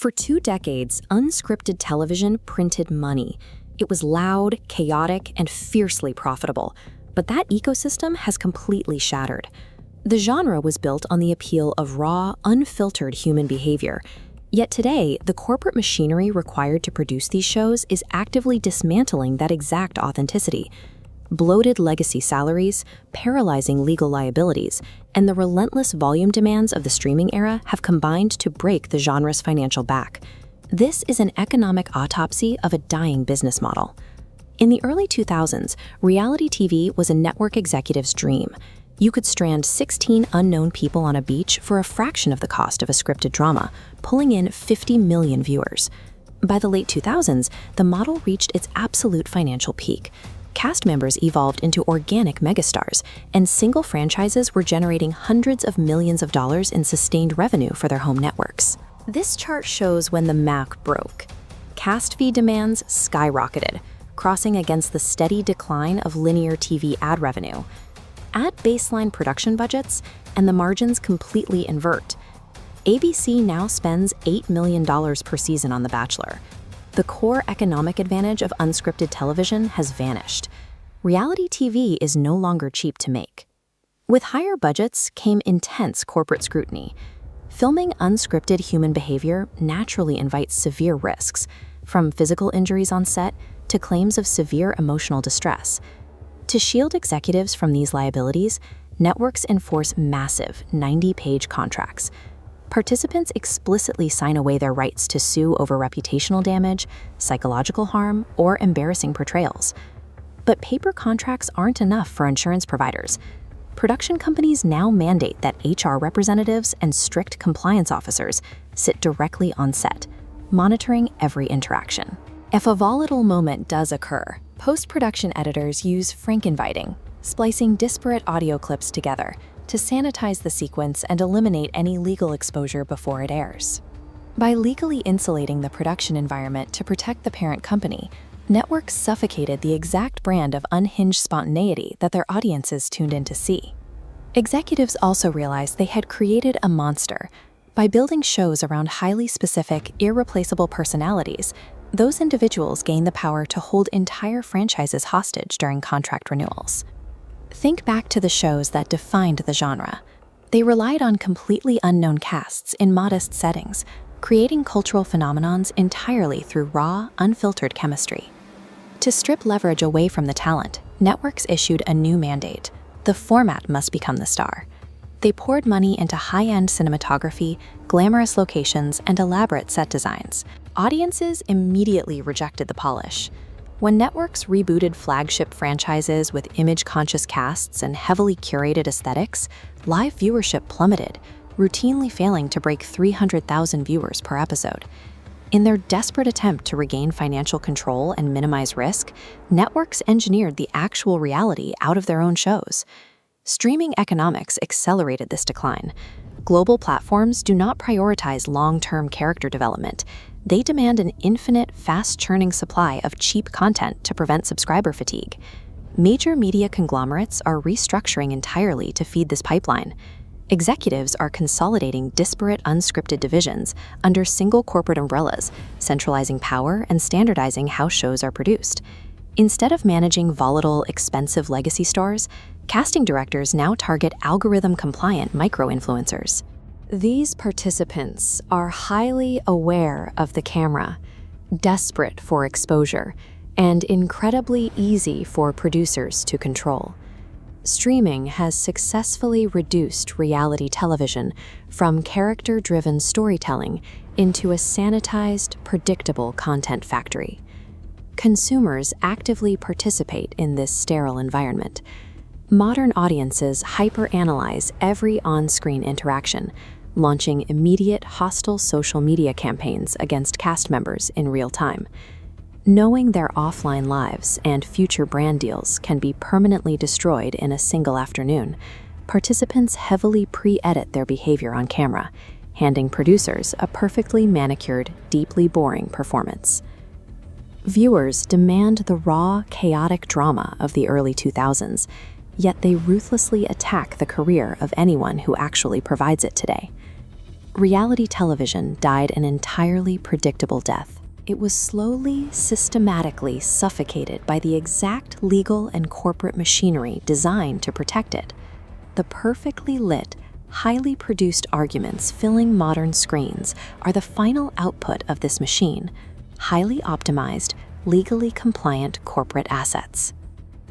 For 2 decades, unscripted television printed money. It was loud, chaotic, and fiercely profitable. But that ecosystem has completely shattered. The genre was built on the appeal of raw, unfiltered human behavior. Yet today, the corporate machinery required to produce these shows is actively dismantling that exact authenticity. Bloated legacy salaries, paralyzing legal liabilities, and the relentless volume demands of the streaming era have combined to break the genre's financial back. This is an economic autopsy of a dying business model. In the early 2000s, reality TV was a network executive's dream. You could strand 16 unknown people on a beach for a fraction of the cost of a scripted drama, pulling in 50 million viewers. By the late 2000s, the model reached its absolute financial peak. Cast members evolved into organic megastars, and single franchises were generating hundreds of millions of dollars in sustained revenue for their home networks. This chart shows when the Mac broke. Cast fee demands skyrocketed, crossing against the steady decline of linear TV ad revenue. Add baseline production budgets, and the margins completely invert. ABC now spends $8 million per season on The Bachelor. The core economic advantage of unscripted television has vanished. Reality TV is no longer cheap to make. With higher budgets came intense corporate scrutiny. Filming unscripted human behavior naturally invites severe risks, from physical injuries on set to claims of severe emotional distress. To shield executives from these liabilities, networks enforce massive 90-page contracts. Participants explicitly sign away their rights to sue over reputational damage, psychological harm, or embarrassing portrayals. But paper contracts aren't enough for insurance providers. Production companies now mandate that HR representatives and strict compliance officers sit directly on set, monitoring every interaction. If a volatile moment does occur, post-production editors use frank-inviting, splicing disparate audio clips together to sanitize the sequence and eliminate any legal exposure before it airs. By legally insulating the production environment to protect the parent company, networks suffocated the exact brand of unhinged spontaneity that their audiences tuned in to see. Executives also realized they had created a monster. By building shows around highly specific, irreplaceable personalities, those individuals gained the power to hold entire franchises hostage during contract renewals. Think back to the shows that defined the genre. They relied on completely unknown casts in modest settings, creating cultural phenomenons entirely through raw, unfiltered chemistry. To strip leverage away from the talent, networks issued a new mandate. The format must become the star. They poured money into high-end cinematography, glamorous locations, and elaborate set designs. Audiences immediately rejected the polish. When networks rebooted flagship franchises with image-conscious casts and heavily curated aesthetics, live viewership plummeted, routinely failing to break 300,000 viewers per episode. In their desperate attempt to regain financial control and minimize risk, networks engineered the actual reality out of their own shows. Streaming economics accelerated this decline. Global platforms do not prioritize long-term character development. They demand an infinite, fast-churning supply of cheap content to prevent subscriber fatigue. Major media conglomerates are restructuring entirely to feed this pipeline. Executives are consolidating disparate unscripted divisions under single corporate umbrellas, centralizing power and standardizing how shows are produced. Instead of managing volatile, expensive legacy stars, casting directors now target algorithm-compliant micro-influencers. These participants are highly aware of the camera, desperate for exposure, and incredibly easy for producers to control. Streaming has successfully reduced reality television from character-driven storytelling into a sanitized, predictable content factory. Consumers actively participate in this sterile environment. Modern audiences hyper-analyze every on-screen interaction, launching immediate hostile social media campaigns against cast members in real time. Knowing their offline lives and future brand deals can be permanently destroyed in a single afternoon, participants heavily pre-edit their behavior on camera, handing producers a perfectly manicured, deeply boring performance. Viewers demand the raw, chaotic drama of the early 2000s, yet they ruthlessly attack the career of anyone who actually provides it today. reality television died an entirely predictable death. It was slowly, systematically suffocated by the exact legal and corporate machinery designed to protect it. The perfectly lit, highly produced arguments filling modern screens are the final output of this machine, highly optimized, legally compliant corporate assets.